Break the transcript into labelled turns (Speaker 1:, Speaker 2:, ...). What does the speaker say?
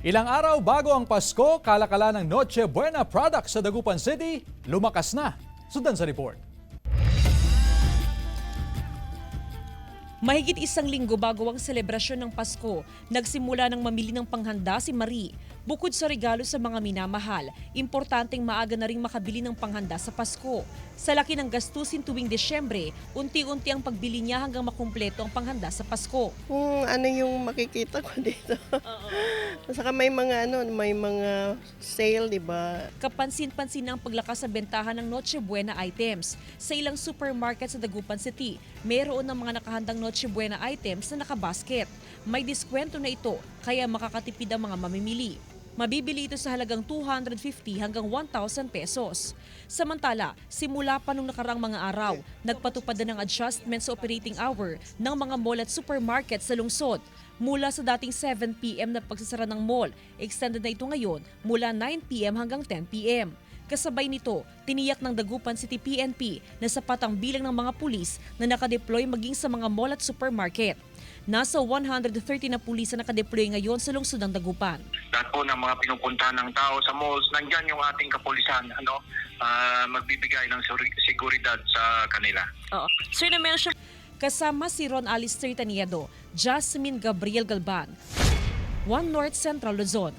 Speaker 1: Ilang araw bago ang Pasko, kalakala ng Noche Buena products sa Dagupan City, lumakas na. Sundan sa report.
Speaker 2: Mahigit isang linggo bago ang selebrasyon ng Pasko, nagsimula ng mamili ng panghanda si Marie. Bukod sa regalo sa mga minamahal, importanteng maaga na rin makabili ng panghanda sa Pasko. Sa laki ng gastusin tuwing Desyembre, unti-unti ang pagbili niya hanggang makumpleto ang panghanda sa Pasko.
Speaker 3: Kung ano yung makikita ko dito. Saka may mga sale, di ba?
Speaker 2: Kapansin-pansin ang paglakas sa bentahan ng Noche Buena items. Sa ilang supermarket sa Dagupan City, mayroon ng mga nakahandang Noche Buena items na nakabasket. May diskwento na ito, kaya makakatipid ang mga mamimili. Mabibili ito sa halagang 250 hanggang 1,000 pesos. Samantala, simula pa nung nakarang mga araw, nagpatupad na ng adjustment sa operating hour ng mga mall at supermarket sa lungsod. Mula sa dating 7 p.m. na pagsasara ng mall, extended na ito ngayon mula 9 p.m. hanggang 10 p.m. Kasabay nito, tiniyak ng Dagupan City PNP na sapat ang bilang ng mga pulis na nakadeploy maging sa mga mall at supermarket. Nasa 130 na pulis na nakadeploy ngayon sa lungsod ng Dagupan.
Speaker 4: Lahat po ng mga pinupuntahan ng tao sa malls, nandyan yung ating kapulisan, magbibigay ng seguridad sa kanila.
Speaker 2: Oo. Sir, na-mention kasama si Ron Alistair Taniedo, Jasmine Gabriel Galban, One North Central Luzon.